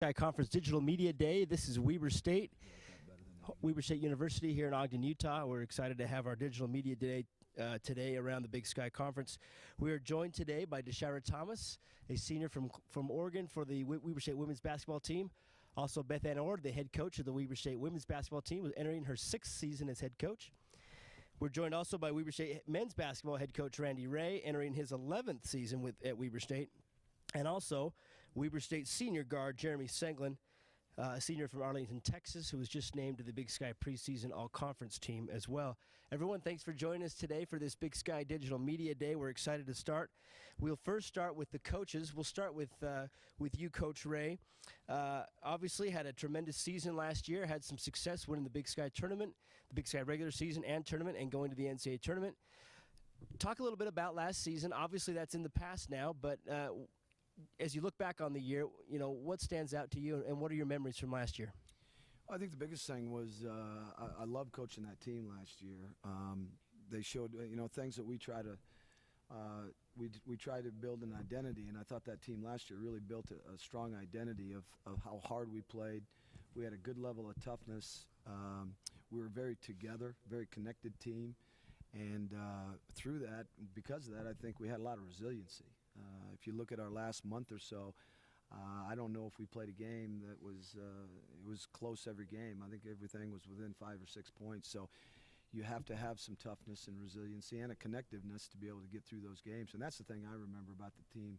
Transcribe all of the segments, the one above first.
Sky Conference Digital Media Day. This is Weber State University here in Ogden, Utah. We're excited to have our Digital Media Day today around the Big Sky Conference. We are joined today by Deshaira Thomas, a senior from Oregon for the Weber State women's basketball team. Also, Beth Ann Ord, the head coach of the Weber State women's basketball team, was entering her 6th season as head coach. We're joined also by Weber State men's basketball head coach Randy Ray, entering his 11th season at Weber State. And also, Weber State senior guard Jeremy Senglin, a senior from Arlington, Texas, who was just named to the Big Sky preseason all-conference team as well. Everyone, thanks for joining us today for this Big Sky Digital Media Day. We're excited to start. We'll first start with the coaches. We'll start with you, Coach Ray. Obviously, had a tremendous season last year, had some success winning the Big Sky tournament, the Big Sky regular season and tournament, and going to the NCAA tournament. Talk a little bit about last season. Obviously, that's in the past now, but as you look back on the year, what stands out to you, and what are your memories from last year? I think the biggest thing was I loved coaching that team last year. They showed things that we try to build an identity, and I thought that team last year really built a strong identity of how hard we played. We had a good level of toughness. We were very together, very connected team, and through that, because of that, I think we had a lot of resiliency. If you look at our last month or so, I don't know if we played a game that it was close every game. I think everything was within 5 or 6 points. So you have to have some toughness and resiliency and a connectiveness to be able to get through those games. And that's the thing I remember about the team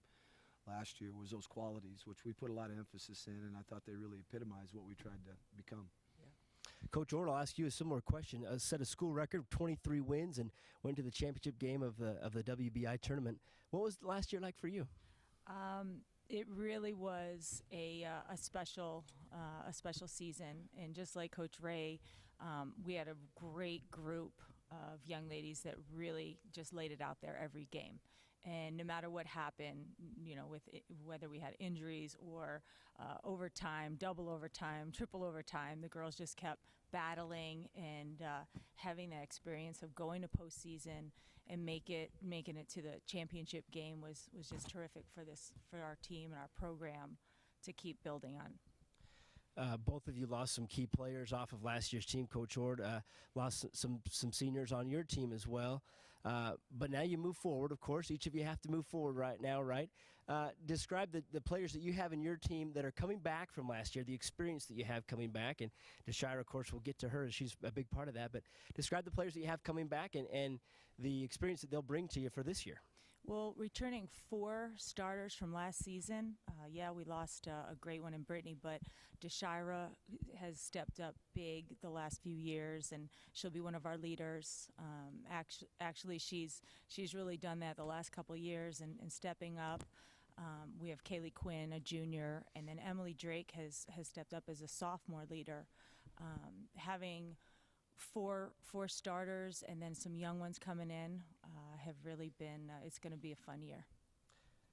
last year was those qualities, which we put a lot of emphasis in, and I thought they really epitomized what we tried to become. Coach Ord, I'll ask you a similar question. Set a school record of 23 wins and went to the championship game of the WBI tournament. What was last year like for you? It really was a special season, and just like Coach Ray, we had a great group of young ladies that really just laid it out there every game. And no matter what happened, whether we had injuries or overtime, double overtime, triple overtime, the girls just kept battling and having that experience of going to postseason and making it to the championship game was just terrific for our team and our program to keep building on. Both of you lost some key players off of last year's team. Coach Ord lost some seniors on your team as well. But now you move forward, of course. Each of you have to move forward right now, right? Describe the players that you have in your team that are coming back from last year, the experience that you have coming back. And Deshaira, of course, we'll get to her. She's a big part of that. But describe the players that you have coming back and the experience that they'll bring to you for this year. Well, returning 4 starters from last season, we lost a great one in Brittany, but Deshaira has stepped up big the last few years, and she'll be one of our leaders. Actually, she's really done that the last couple of years and stepping up. We have Kaylee Quinn, a junior, and then Emily Drake has stepped up as a sophomore leader. Having four starters and then some young ones coming in have really been, it's going to be a fun year.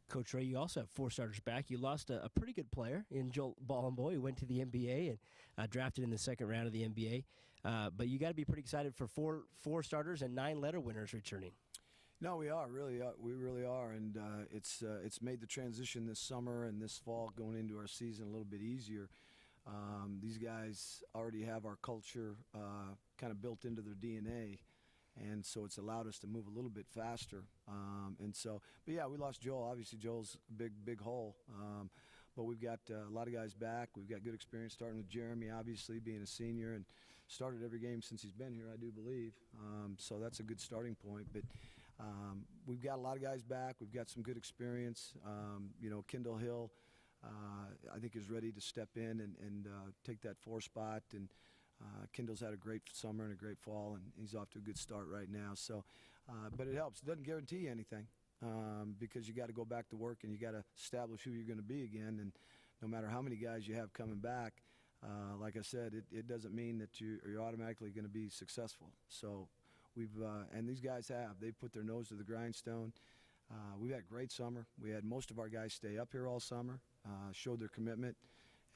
Coach Ray, you also have 4 starters back. You lost a pretty good player in Joel Ballenboy, who went to the NBA and drafted in the 2nd round of the NBA. But you got to be pretty excited for four starters and 9 letter winners returning. No, we really are, and it's made the transition this summer and this fall going into our season a little bit easier. These guys already have our culture kind of built into their DNA, and so it's allowed us to move a little bit faster. But yeah, we lost Joel. Obviously, Joel's a big hole. But we've got a lot of guys back. We've got good experience, starting with Jeremy, obviously, being a senior, and started every game since he's been here, I do believe. So that's a good starting point. But we've got a lot of guys back. We've got some good experience. Kendall Hill, I think, is ready to step in and take that 4 spot. And Kendall's had a great summer and a great fall, and he's off to a good start right now. So, but it helps. It doesn't guarantee anything. Because you got to go back to work and you got to establish who you're going to be again. And no matter how many guys you have coming back, like I said, it doesn't mean that you're automatically going to be successful. So and these guys they've put their nose to the grindstone. We've had a great summer. We had most of our guys stay up here all summer, showed their commitment.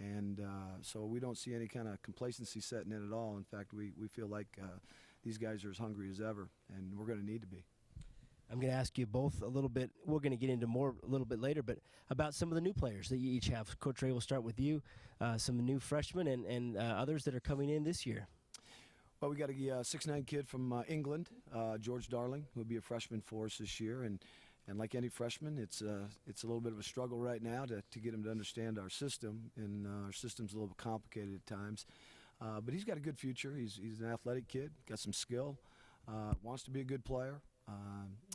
And so we don't see any kind of complacency setting in at all. In fact, we feel like these guys are as hungry as ever, and we're going to need to be. I'm going to ask you both a little bit. We're going to get into more a little bit later, but about some of the new players that you each have. Coach Ray, we'll start with you. Some new freshmen and others that are coming in this year. Well, we got a 6'9" kid from England, George Darling, who will be a freshman for us this year. And like any freshman, it's a little bit of a struggle right now to get him to understand our system. And our system's a little bit complicated at times. But he's got a good future. He's an athletic kid, got some skill, wants to be a good player.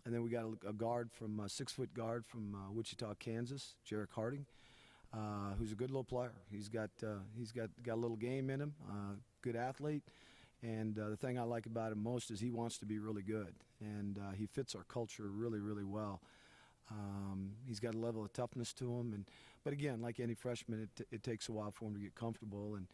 And then we got a guard from a 6-foot guard from Wichita, Kansas, Jarek Harding, who's a good little player. He's got a little game in him, good athlete. And the thing I like about him most is he wants to be really good, and he fits our culture really, really well. He's got a level of toughness to him, but again, like any freshman, it takes a while for him to get comfortable. And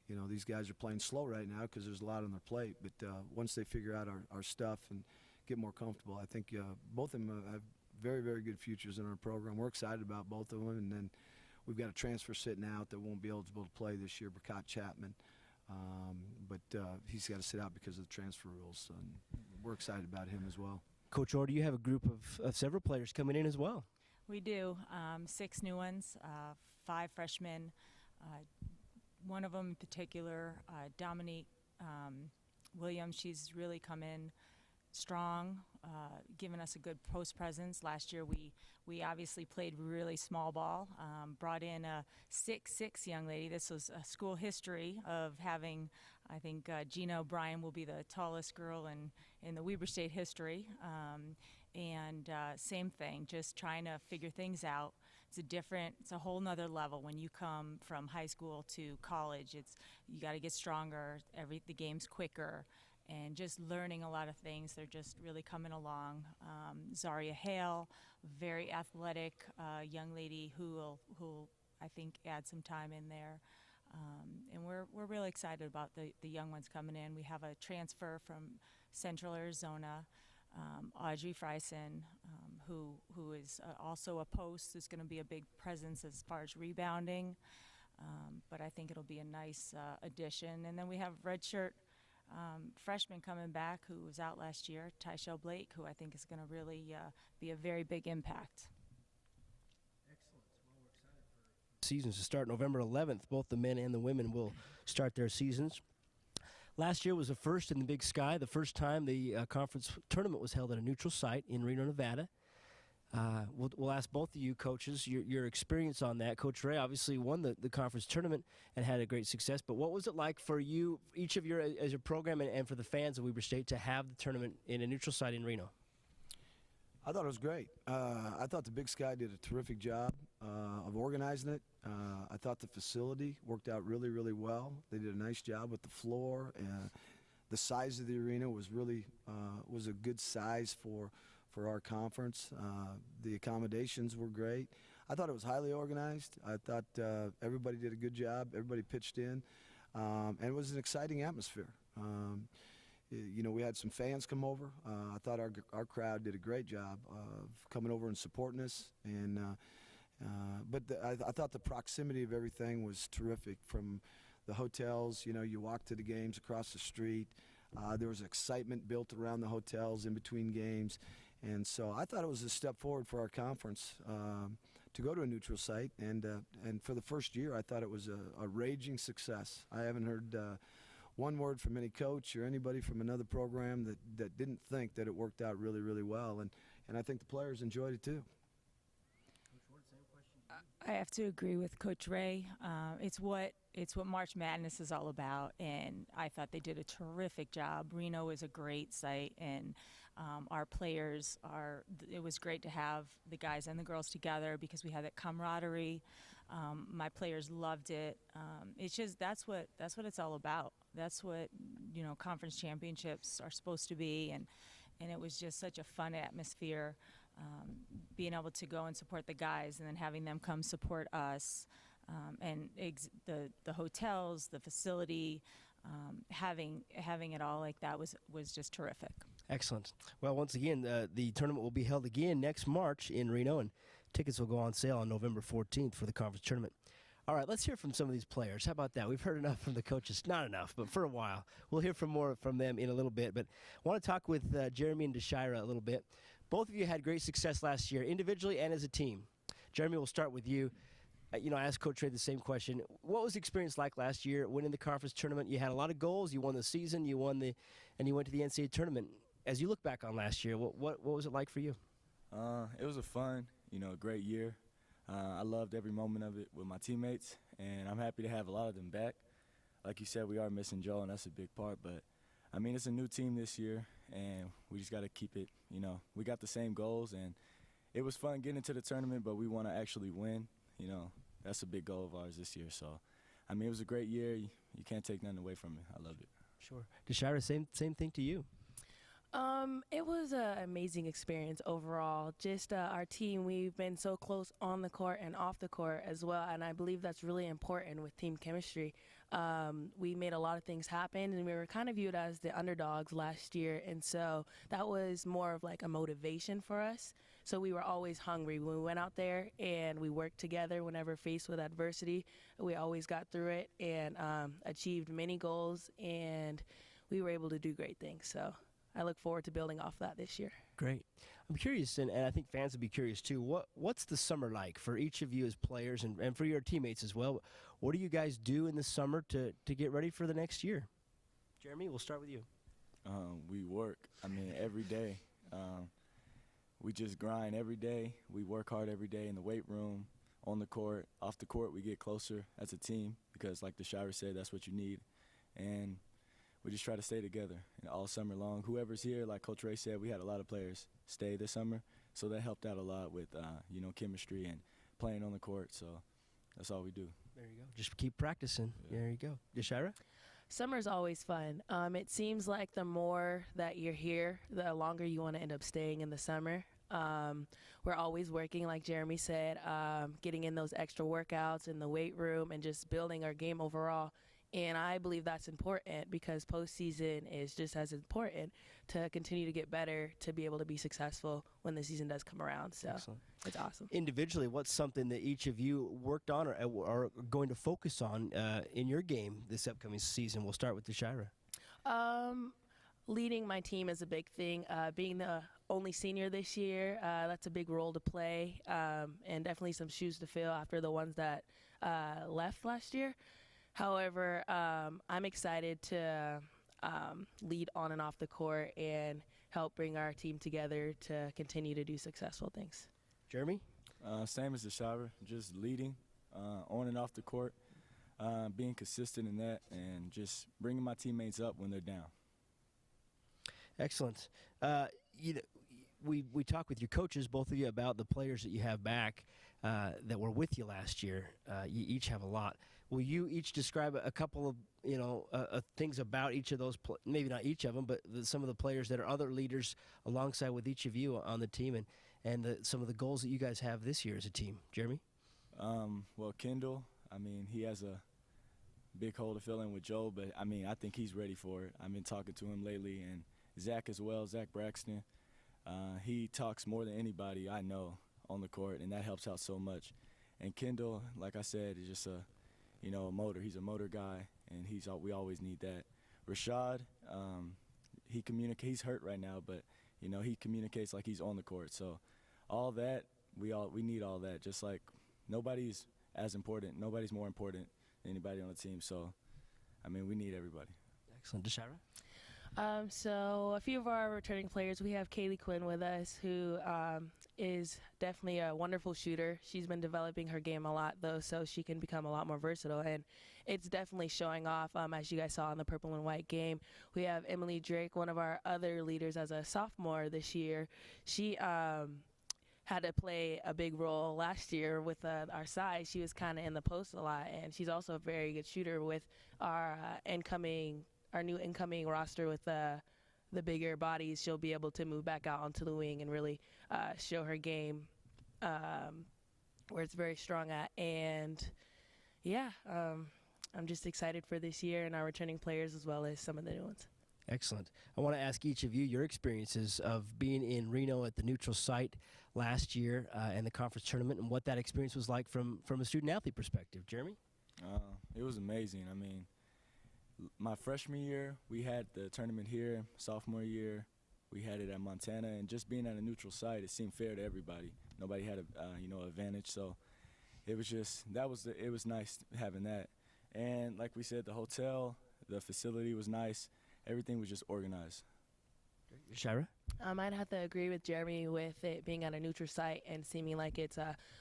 you know, these guys are playing slow right now because there's a lot on their plate. But once they figure out our stuff and get more comfortable, I think both of them have very, very good futures in our program. We're excited about both of them, and then we've got a transfer sitting out that won't be eligible to play this year, Brakat Chapman. But he's got to sit out because of the transfer rules, and we're excited about him as well. Coach Orr, you have a group of several players coming in as well. We do. 6 new ones, 5 freshmen. One of them in particular, Dominique Williams, she's really come in strong, given us a good post presence. Last year we obviously played really small ball, brought in a 6'6" young lady. This was a school history of having, I think Gina O'Brien will be the tallest girl in the Weber State history. And same thing, just trying to figure things out. It's a whole nother level when you come from high school to college. You got to get stronger. The game's quicker. And just learning a lot of things. They're just really coming along. Zaria Hale, very athletic young lady who I think add some time in there. And we're really excited about the young ones coming in. We have a transfer from Central Arizona, Audrey Freisen, who is also a post, is going to be a big presence as far as rebounding. But I think it'll be a nice addition. And then we have redshirt freshman coming back who was out last year, Tyshell Blake, who I think is going to really be a very big impact. Excellent. Well, we're excited for seasons to start November 11th. Both the men and the women will start their seasons. Last year was the first in the Big Sky, the first time the conference tournament was held at a neutral site in Reno, Nevada. We'll ask both of you coaches your experience on that. Coach Ray obviously won the conference tournament and had a great success, but what was it like for you, each of you as a program, and for the fans of Weber State to have the tournament in a neutral site in Reno? I thought it was great. I thought the Big Sky did a terrific job of organizing it. I thought the facility worked out really, really well. They did a nice job with the floor. The size of the arena was really was a good size for our conference. The accommodations were great. I thought it was highly organized. I thought everybody did a good job. Everybody pitched in. And it was an exciting atmosphere. You know, we had some fans come over. I thought our crowd did a great job of coming over and supporting us. But I thought the proximity of everything was terrific. From the hotels, you know, you walk to the games across the street. There was excitement built around the hotels in between games. And so I thought it was a step forward for our conference to go to a neutral site. And for the first year, I thought it was a raging success. I haven't heard one word from any coach or anybody from another program that didn't think that it worked out really, really well. And I think the players enjoyed it too. I have to agree with Coach Ray. It's what March Madness is all about, and I thought they did a terrific job. Reno is a great site, and our players it was great to have the guys and the girls together because we had that camaraderie. My players loved it. It's just that's what it's all about. That's what, you know, conference championships are supposed to be, and it was just such a fun atmosphere. Being able to go and support the guys and then having them come support us, and the hotels, the facility, having it all like that was just terrific. Excellent. Well, once again, the tournament will be held again next March in Reno, and tickets will go on sale on November 14th for the conference tournament. All right, let's hear from some of these players. How about that? We've heard enough from the coaches. Not enough, but for a while. We'll hear more from them in a little bit. But I want to talk with Jeremy and Deshira a little bit. Both of you had great success last year, individually and as a team. Jeremy, we'll start with you. I asked Coach Ray the same question. What was the experience like last year winning the conference tournament? You had a lot of goals. You won the season. You went to the NCAA tournament. As you look back on last year, what was it like for you? It was a fun, great year. I loved every moment of it with my teammates, and I'm happy to have a lot of them back. Like you said, we are missing Joe, and that's a big part. But, it's a new team this year, and we just got to keep it, we got the same goals, and it was fun getting into the tournament, but we want to actually win. That's a big goal of ours this year. So, it was a great year. You can't take nothing away from it. I loved it. Sure. Deshira, same thing to you. It was an amazing experience overall. Just our team, we've been so close on the court and off the court as well, and I believe that's really important with team chemistry. We made a lot of things happen, and we were kind of viewed as the underdogs last year, and so that was more of like a motivation for us. So we were always hungry when we went out there, and we worked together whenever faced with adversity. We always got through it and achieved many goals, and we were able to do great things. So I look forward to building off that this year. Great. I'm curious, and I think fans would be curious too, what's the summer like for each of you as players and for your teammates as well? What do you guys do in the summer to get ready for the next year? Jeremy, we'll start with you. We work, every day. We just grind every day. We work hard every day in the weight room, on the court. Off the court, we get closer as a team because, like Deshira said, that's what you need. And we just try to stay together all summer long. Whoever's here, like Coach Ray said, we had a lot of players stay this summer, so that helped out a lot with, chemistry and playing on the court. So that's all we do. There you go. Just keep practicing. Yeah. There you go. Deshira? Summer's always fun. It seems like the more that you're here, the longer you want to end up staying in the summer. We're always working, like Jeremy said, getting in those extra workouts in the weight room and just building our game overall. And I believe that's important because postseason is just as important to continue to get better, to be able to be successful when the season does come around. So Excellent. It's awesome. Individually, what's something that each of you worked on or are going to focus on in your game this upcoming season? We'll start with Deshira. Leading my team is a big thing. Being the only senior this year, that's a big role to play, and definitely some shoes to fill after the ones that left last year. However, I'm excited to lead on and off the court and help bring our team together to continue to do successful things. Jeremy? Same as Deshira, just leading on and off the court, being consistent in that, and just bringing my teammates up when they're down. Excellent. We talked with your coaches, both of you, about the players that you have back that were with you last year. You each have a lot. Will you each describe a couple of things about each of those? Maybe not each of them, but some of the players that are other leaders alongside with each of you on the team, and some of the goals that you guys have this year as a team. Jeremy? Well, Kendall, he has a big hole to fill in with Joe, but I think he's ready for it. I've been talking to him lately, and Zach as well, Zach Braxton. He talks more than anybody I know on the court, and that helps out so much. And Kendall, like I said, is just a motor. He's a motor guy, and we always need that. Rashad, he communicates. He's hurt right now, but he communicates like he's on the court. So all that we need all that. Just like nobody's as important, nobody's more important than anybody on the team. So we need everybody. Excellent. Deshira? So a few of our returning players, we have Kaylee Quinn with us, who is definitely a wonderful shooter. She's been developing her game a lot, though, so she can become a lot more versatile, and it's definitely showing off, as you guys saw in the purple and white game. We have Emily Drake, one of our other leaders as a sophomore this year. She had to play a big role last year with our size. She was kind of in the post a lot, and she's also a very good shooter with our new incoming roster with the bigger bodies. She'll be able to move back out onto the wing and really show her game where it's very strong at. And I'm just excited for this year and our returning players as well as some of the new ones. Excellent. I want to ask each of you your experiences of being in Reno at the neutral site last year and the conference tournament, and what that experience was like from a student-athlete perspective. Jeremy? It was amazing. My freshman year, we had the tournament here. Sophomore year, we had it at Montana, and just being at a neutral site, it seemed fair to everybody. Nobody had a advantage, so it was just it was nice having that. And like we said, the hotel, the facility was nice. Everything was just organized. Shira? I'd have to agree with Jeremy with it being on a neutral site and seeming like it's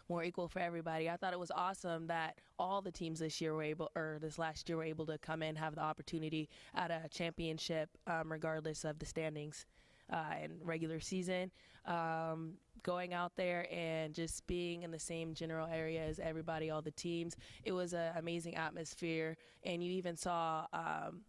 more equal for everybody. I thought it was awesome that all the teams this last year were able to come in, have the opportunity at a championship, regardless of the standings in regular season. Going out there and just being in the same general area as everybody, all the teams, it was an amazing atmosphere. And you even saw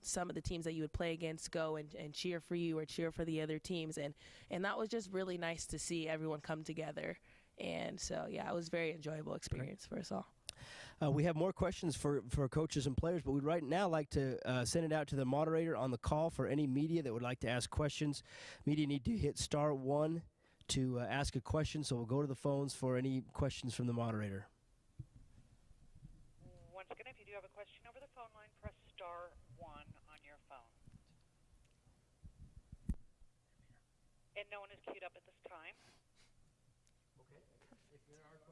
some of the teams that you would play against go and cheer for you or cheer for the other teams. And that was just really nice to see everyone come together. And so, yeah, it was a very enjoyable experience for us all. We have more questions for coaches and players, but we'd right now like to send it out to the moderator on the call for any media that would like to ask questions. Media need to hit *1 to ask a question, so we'll go to the phones for any questions from the moderator. Once again, if you do have a question over the phone line, press *1 on your phone. And no one is queued up at this time.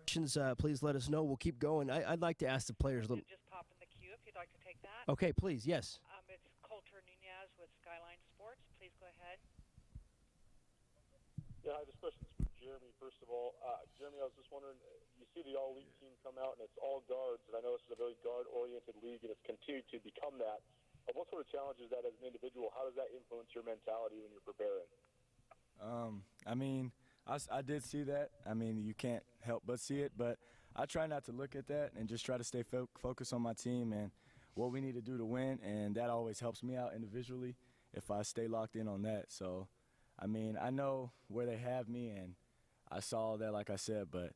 Questions, please let us know. We'll keep going. I'd like to ask the players a little. Just pop in the queue if you'd like to take that. Okay, please, yes. It's Coulter Nunez with Skyline Sports. Please go ahead. Yeah, hi, this question's for Jeremy, first of all. Jeremy, I was just wondering, you see the all-league team come out, and it's all guards, and I know this is a very guard-oriented league, and it's continued to become that. What sort of challenge is that as an individual? How does that influence your mentality when you're preparing? I did see that. You can't help but see it, but I try not to look at that and just try to stay focused on my team and what we need to do to win, and that always helps me out individually if I stay locked in on that. So, I know where they have me, and I saw that, like I said, but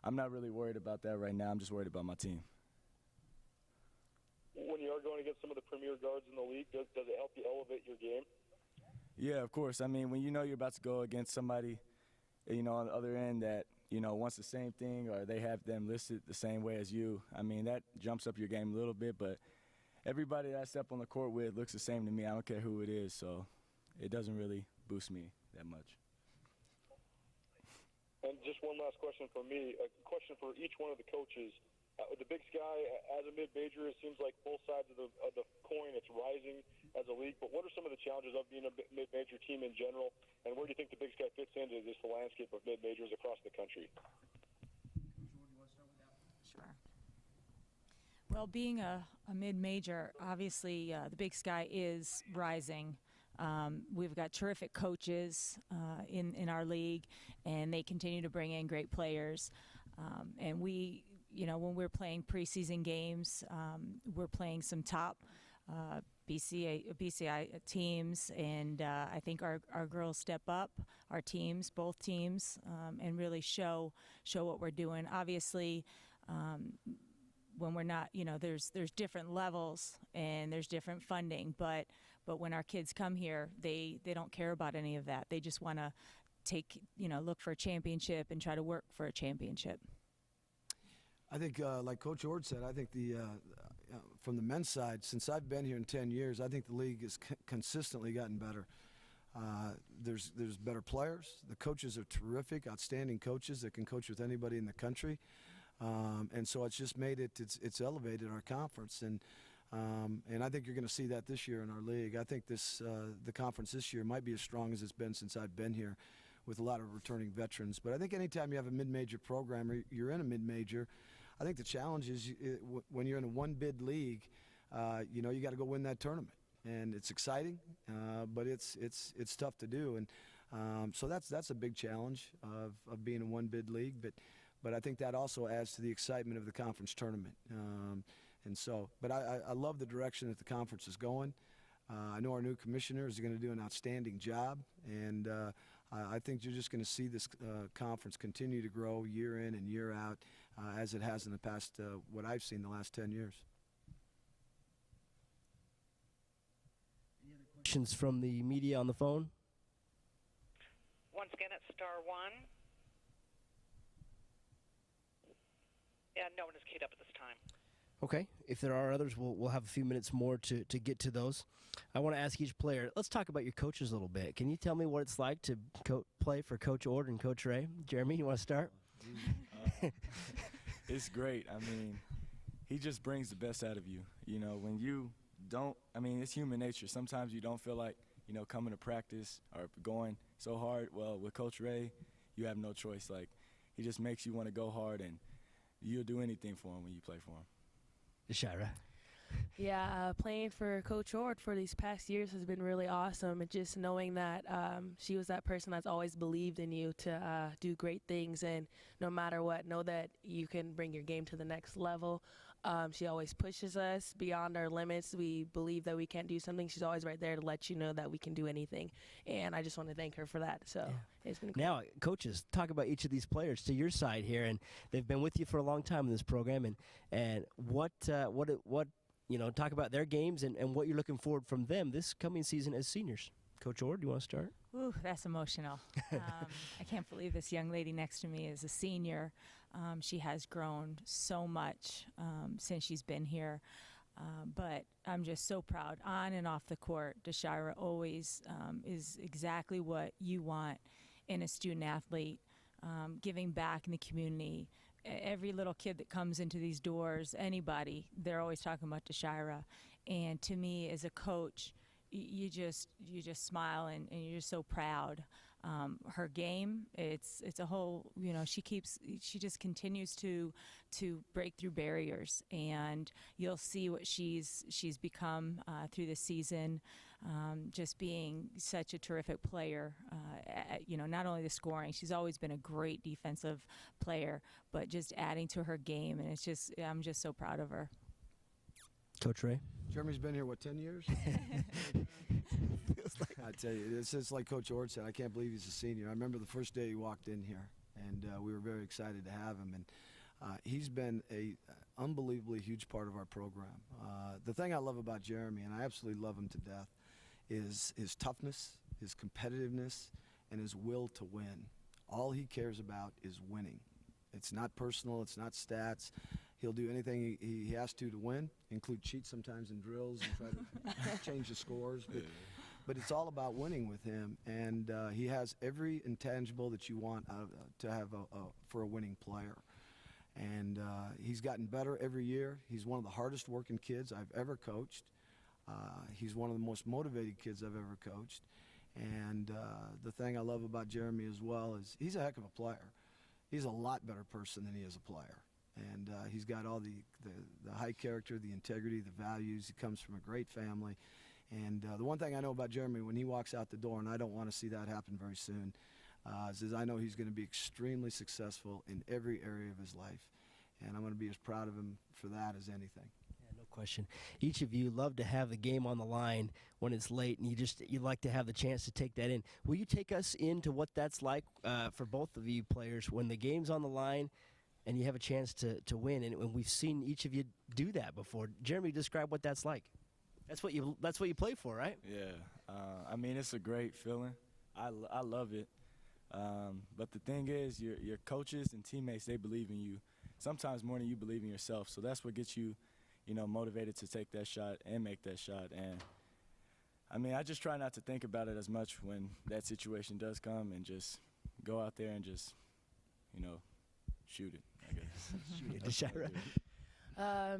I'm not really worried about that right now. I'm just worried about my team. When you are going against some of the premier guards in the league, does it help you elevate your game? Yeah, of course. When you know you're about to go against somebody, on the other end that, wants the same thing or they have them listed the same way as you, that jumps up your game a little bit. But everybody that I step on the court with looks the same to me. I don't care who it is, so it doesn't really boost me that much. And just one last question from me, a question for each one of the coaches. The Big Sky, as a mid-major, it seems like both sides of the coin, it's rising as a league. But what are some of the challenges of being a mid-major team in general, and where do you think the Big Sky fits into this landscape of mid-majors across the country? Sure. Well, being a mid-major, obviously the Big Sky is rising. We've got terrific coaches in our league, and they continue to bring in great players. And we, when we're playing preseason games, we're playing some top BCI teams, and I think our girls step up, our teams, both teams, and really show what we're doing. Obviously, when we're not, there's different levels and there's different funding, but when our kids come here, they don't care about any of that. They just want to look for a championship and try to work for a championship. I think, like Coach Ord said, I think from the men's side, since I've been here in 10 years, I think the league has consistently gotten better. There's better players. The coaches are terrific, outstanding coaches that can coach with anybody in the country. And so it's just made it's elevated our conference. And I think you're going to see that this year in our league. I think the conference this year might be as strong as it's been since I've been here, with a lot of returning veterans. But I think anytime you have a mid-major program or you're in a mid-major, I think the challenge is when you're in a one-bid league, you got to go win that tournament. And it's exciting, but it's tough to do. And so that's a big challenge of being a one-bid league. But I think that also adds to the excitement of the conference tournament. But I love the direction that the conference is going. I know our new commissioner is going to do an outstanding job, and I think you're just going to see this conference continue to grow year in and year out, as it has in the past, what I've seen the last 10 years. Questions from the media on the phone? Once again, it's *1. And no one is queued up at this time. Okay. If there are others, we'll have a few minutes more to get to those. I want to ask each player. Let's talk about your coaches a little bit. Can you tell me what it's like to play for Coach Ord and Coach Ray? Jeremy, you want to start? It's great. I mean, he just brings the best out of you. You know, when you don't, I mean, it's human nature. Sometimes you don't feel like, you know, coming to practice or going so hard. Well, with Coach Ray, you have no choice. Like, he just makes you want to go hard, and you'll do anything for him when you play for him. Shira. Yeah, playing for Coach Ord for these past years has been really awesome. And just knowing that she was that person that's always believed in you to do great things, and no matter what, know that you can bring your game to the next level. She always pushes us beyond our limits. We believe that we can't do something. She's always right there to let you know that we can do anything. And I just want to thank her for that. So it's been great. Now, coaches, talk about each of these players to your side here, and they've been with you for a long time in this program. And what you know, talk about their games and what you're looking forward from them this coming season as seniors. Coach Ord, do you want to start? Ooh, that's emotional. I can't believe this young lady next to me is a senior. She has grown so much since she's been here. But I'm just so proud. On and off the court, DeShira always is exactly what you want in a student athlete, giving back in the community. Every little kid that comes into these doors, anybody, they're always talking about DeShira. And to me, as a coach, you just smile and you're just so proud. Her game, it's a whole, you know, she just continues to break through barriers, and you'll see what she's become through the season. Just being such a terrific player, you know, not only the scoring, she's always been a great defensive player, but just adding to her game, and I'm just so proud of her. Coach Ray? Jeremy's been here, 10 years? I tell you, it's like Coach Ord said, I can't believe he's a senior. I remember the first day he walked in here, and we were very excited to have him. And he's been a unbelievably huge part of our program. The thing I love about Jeremy, and I absolutely love him to death, is his toughness, his competitiveness, and his will to win. All he cares about is winning. It's not personal. It's not stats. He'll do anything he has to win, include cheat sometimes in drills and try to change the scores. But it's all about winning with him, and he has every intangible that you want to have for a winning player. And he's gotten better every year. He's one of the hardest working kids I've ever coached. He's one of the most motivated kids I've ever coached. And the thing I love about Jeremy as well is he's a heck of a player. He's a lot better person than he is a player. And he's got all the high character, the integrity, the values. He comes from a great family. And the one thing I know about Jeremy, when he walks out the door, and I don't want to see that happen very soon, is I know he's going to be extremely successful in every area of his life. And I'm going to be as proud of him for that as anything. Yeah, no question. Each of you love to have the game on the line when it's late, and you like to have the chance to take that in. Will you take us into what that's like for both of you players when the game's on the line and you have a chance to win? And we've seen each of you do that before. Jeremy, describe what that's like. That's what you play for, right? Yeah. I mean, it's a great feeling. I love it. But the thing is, your coaches and teammates, they believe in you sometimes more than you believe in yourself. So that's what gets you, you know, motivated to take that shot and make that shot. And, I mean, I just try not to think about it as much when that situation does come, and just go out there and just, you know, shoot it, I guess. Shoot it, DeShira.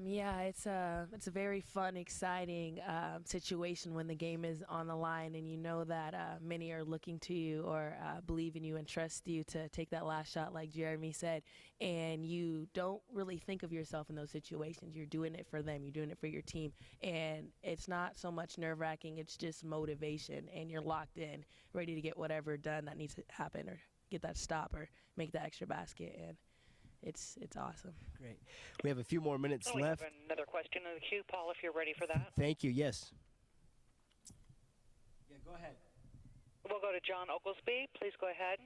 Yeah, it's a very fun, exciting situation when the game is on the line, and you know that many are looking to you or believe in you and trust you to take that last shot, like Jeremy said. And you don't really think of yourself in those situations. You're doing it for them. You're doing it for your team. And it's not so much nerve-wracking. It's just motivation, and you're locked in, ready to get whatever done that needs to happen, or get that stop, or make that extra basket. And it's awesome. Great. We have a few more minutes We left. have another question in the queue, Paul, if you're ready for that. Thank you. Yes. Yeah, go ahead. We'll go to John Oglesby. Please go ahead.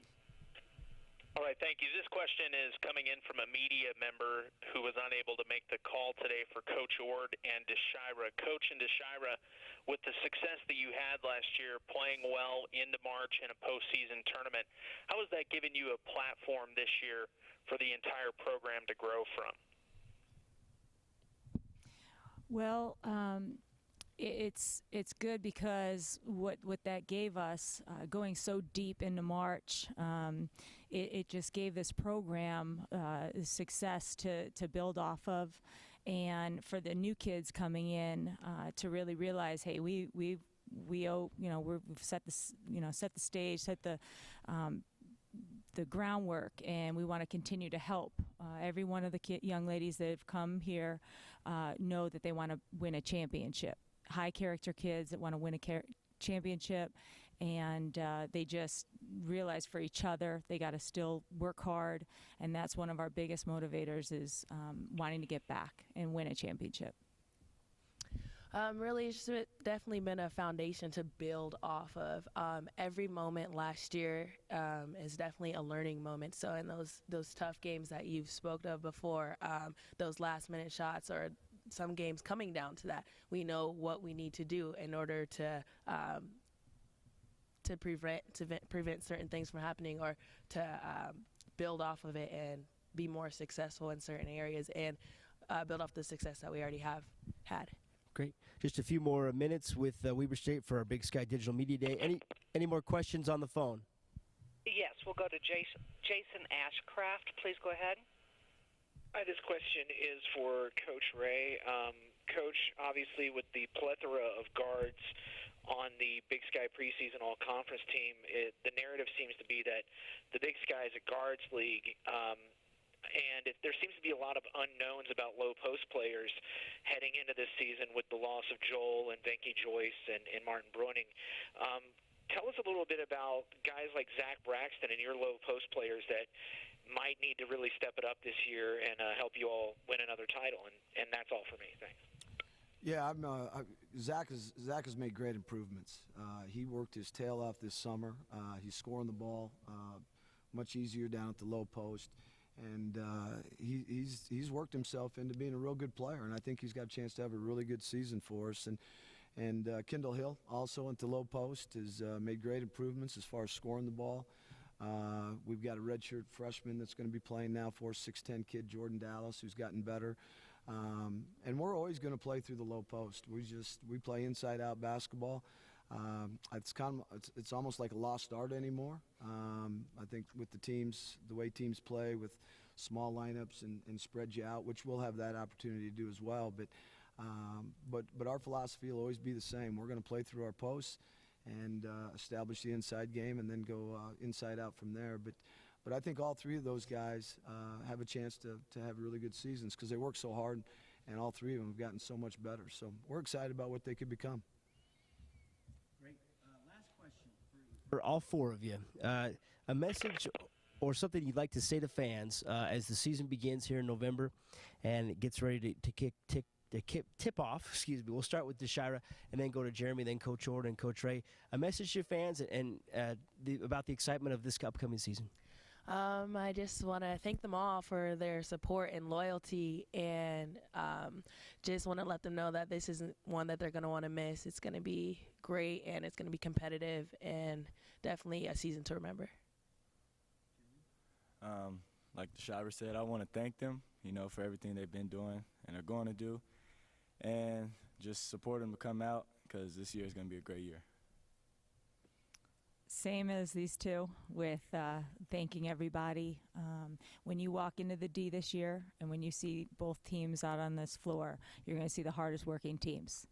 All right, thank you. This question is coming in from a media member who was unable to make the call today for Coach Ord and DeShira. Coach and DeShira, with the success that you had last year, playing well into March in a postseason tournament, how has that given you a platform this year for the entire program to grow from? Well, it's good because what that gave us, going so deep into March, it just gave this program success to build off of, and for the new kids coming in to really realize, hey, we owe, we've set the stage, set the groundwork, and we want to continue to help. Every one of the young ladies that have come here know that they want to win a championship. High character kids that want to win a championship, and they just realize for each other they got to still work hard, and that's one of our biggest motivators is wanting to get back and win a championship. Really, it's definitely been a foundation to build off of. Every moment last year is definitely a learning moment. So in those tough games that you've spoke of before, those last-minute shots or some games coming down to that, we know what we need to do in order to prevent certain things from happening, or to build off of it and be more successful in certain areas, and build off the success that we already have had. Great. Just a few more minutes with Weber State for our Big Sky Digital Media Day. Any more questions on the phone? Yes, we'll go to Jason Ashcraft. Please go ahead. Hi, this question is for Coach Ray. Coach, obviously with the plethora of guards on the Big Sky preseason all-conference team, the narrative seems to be that the Big Sky is a guards league, and there seems to be a lot of unknowns about low-post players heading into this season with the loss of Joel and Venky Joyce and Martin Bruning. Tell us a little bit about guys like Zach Braxton and your low-post players that might need to really step it up this year and help you all win another title, and that's all for me. Thanks. Yeah, Zach has made great improvements. He worked his tail off this summer. He's scoring the ball much easier down at the low post, and he's worked himself into being a real good player. And I think he's got a chance to have a really good season for us. And Kendall Hill, also at the low post, has made great improvements as far as scoring the ball. We've got a redshirt freshman that's going to be playing now for us, 6'10" kid, Jordan Dallas, who's gotten better. And we're always going to play through the low post. We play inside-out basketball. It's almost like a lost art anymore. I think with the way teams play with small lineups and spread you out, which we'll have that opportunity to do as well. But our philosophy will always be the same. We're going to play through our posts and establish the inside game, and then go inside out from there. But I think all three of those guys have a chance to have really good seasons because they work so hard, and all three of them have gotten so much better. So we're excited about what they could become. Great. Last question for all four of you. A message or something you'd like to say to fans as the season begins here in November and it gets ready to tip off. Excuse me. We'll start with DeShira and then go to Jeremy, then Coach Ord and Coach Ray. A message to your fans and about the excitement of this upcoming season. I just want to thank them all for their support and loyalty, and just want to let them know that this isn't one that they're going to want to miss. It's going to be great, and it's going to be competitive, and definitely a season to remember. Like DeShira said, I want to thank them, for everything they've been doing and are going to do, and just support them to come out because this year is going to be a great year. Same as these two, with thanking everybody. When you walk into the D this year and when you see both teams out on this floor, you're going to see the hardest working teams.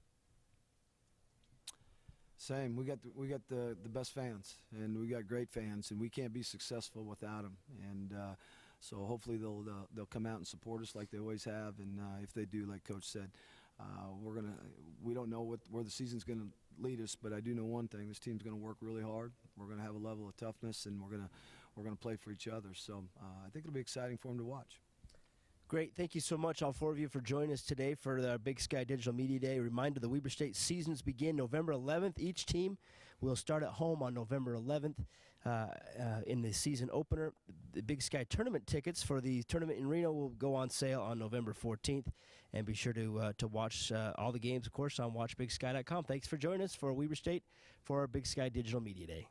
Same. We got the best fans, and we got great fans, and we can't be successful without them. And so hopefully they'll come out and support us like they always have. And if they do, like Coach said, we don't know where the season's going to lead us, but I do know one thing: this team's going to work really hard. We're going to have a level of toughness, and we're going to play for each other. So I think it'll be exciting for them to watch. Great. Thank you so much, all four of you, for joining us today for the Big Sky Digital Media Day. A reminder, the Weber State seasons begin November 11th. Each team will start at home on November 11th in the season opener. The Big Sky tournament tickets for the tournament in Reno will go on sale on November 14th. And be sure to watch all the games, of course, on WatchBigSky.com. Thanks for joining us for Weber State for our Big Sky Digital Media Day.